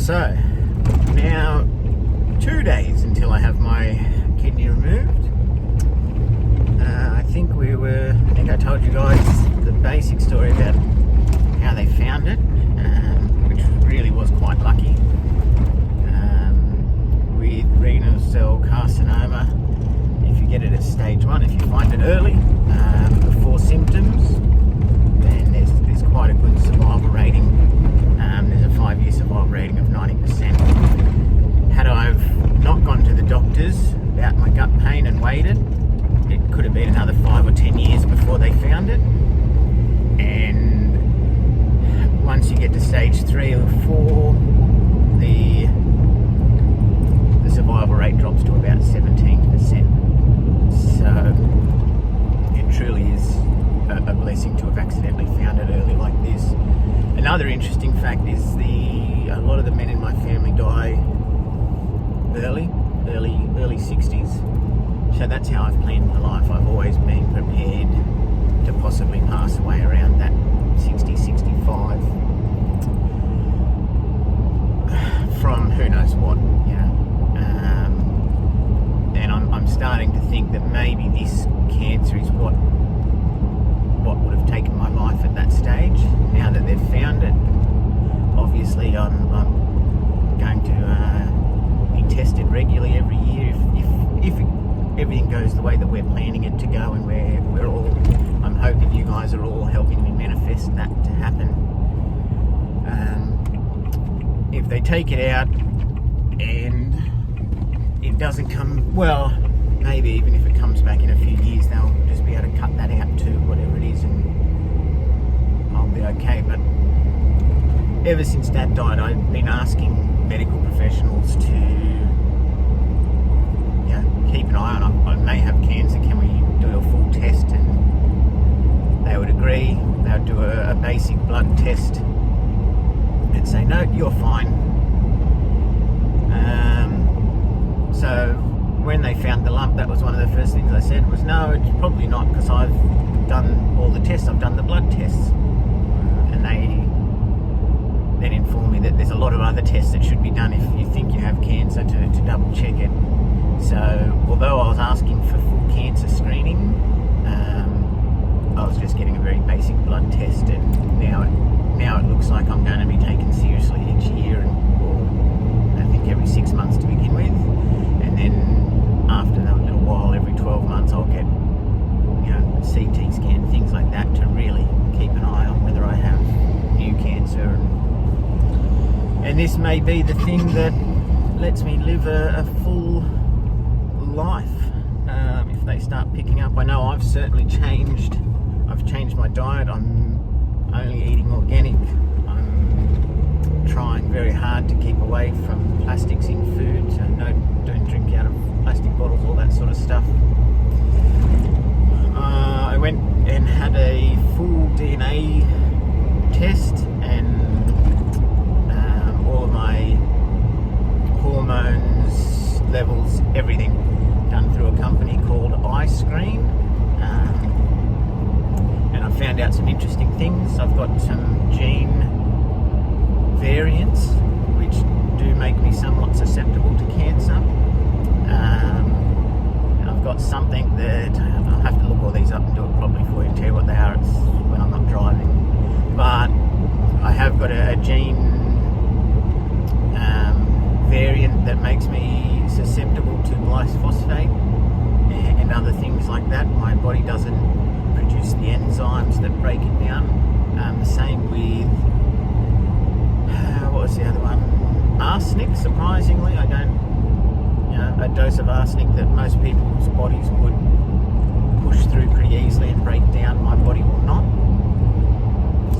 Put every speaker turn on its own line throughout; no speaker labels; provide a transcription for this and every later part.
So, now 2 days until I have my kidney removed. I think I told you guys the basic story about how they found it, which really was quite lucky. With renal cell carcinoma, if you get it at stage 1, if you find it early, before symptoms, then there's quite a good survival rating. There's a 5-year survival rating of 90%. Had I not gone to the doctors about my gut pain and waited, it could have been another 5 or 10 years before they found it. And once you get to stage 3 or 4, the survival rate drops to about 17%. So it truly is a blessing to have accidentally found it early like this. Another interesting fact is a lot of the men in my family die early 60s. So that's how I've planned my life. I've always been prepared to possibly pass away around that 60, 65 from who knows what, you know. And I'm starting to think that maybe this cancer is what would have taken my life at that stage. Now that they've found it, obviously I'm going to be tested regularly every year if everything goes the way that we're planning it to go, and I'm hoping you guys are all helping me manifest that to happen. If they take it out and it doesn't come, well, maybe even if it comes back in a few years, they'll just be able to cut that out too, whatever it is, and I'll be okay. But ever since Dad died, I've been asking medical professionals to keep an eye on it. I may have cancer, can we do a full test? And they would agree. They would do a basic blood test and say, no, you're fine. So when they found the lump, that was one of the first things I said was, no, it's probably not, because I've done all the tests, I've done the blood tests. And they then informed me that there's a lot of other tests that should be done if you think you have cancer to double check it. So although I was asking for full cancer screening, I was just getting a very basic blood test, and now it looks like I'm going to be taken seriously each year, and I think every 6 months to begin with, and then after a little while, every 12 months, I'll get CT scan, things like that, to really keep an eye on whether I have new cancer. And this may be the thing that lets me live a full life if they start picking up. I know I've certainly changed. I've changed my diet. I'm only eating organic. I'm trying very hard to keep away from plastics in food, so don't drink out of plastic bottles, all that sort of stuff. I went and had a full DNA test, and all of my hormones, levels, everything done through a company called iScreen, and I found out some interesting things. I've got some gene variants which do make me somewhat susceptible to cancer, and I've got something that I'll have to look all these up and do it properly for you and tell you what they are. It's when I'm not driving, but I have got a gene variant that makes me susceptible to glyphosate and other things like that. My body doesn't produce the enzymes that break it down. The same with what was the other one? Arsenic. Surprisingly, I don't. A dose of arsenic that most people's bodies would push through pretty easily and break down, my body will not.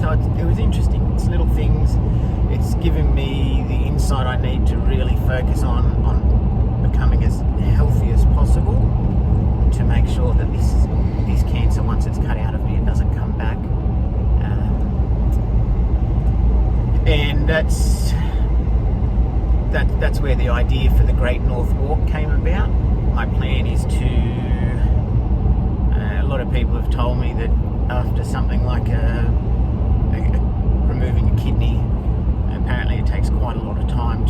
So it was interesting. It's little things. It's given me the insight I need to really focus on becoming as healthy as possible, to make sure that this cancer, once it's cut out of me, it doesn't come back. And that's where the idea for the Great North Walk came about. My plan is to, a lot of people have told me that after something like removing a kidney, apparently it takes quite a lot of time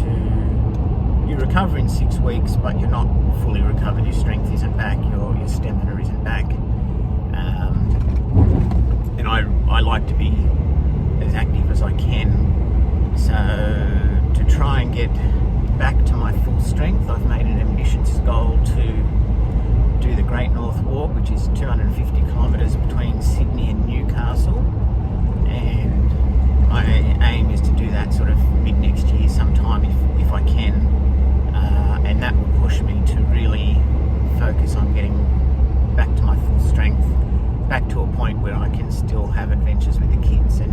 recover in 6 weeks, but you're not fully recovered. Your strength isn't back, your stamina isn't back. And I like to be as active as I can. So to try and get back to my full strength, I've made an ambitious goal to do the Great North Walk, which is 250 kilometres between Sydney and Newcastle. And my aim is to do that sort of mid next year sometime if I can. And that will push me to really focus on getting back to my full strength, back to a point where I can still have adventures with the kids and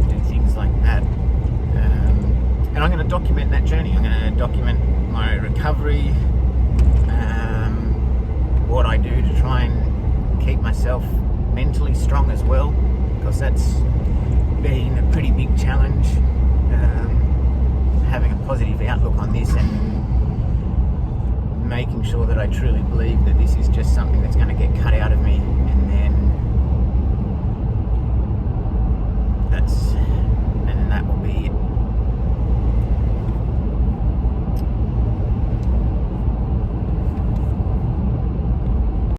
do things like that. And I'm going to document that journey. I'm going to document my recovery, what I do to try and keep myself mentally strong as well, because that's been a pretty big challenge, having a positive outlook on this and making sure that I truly believe that this is just something that's going to get cut out of me, and then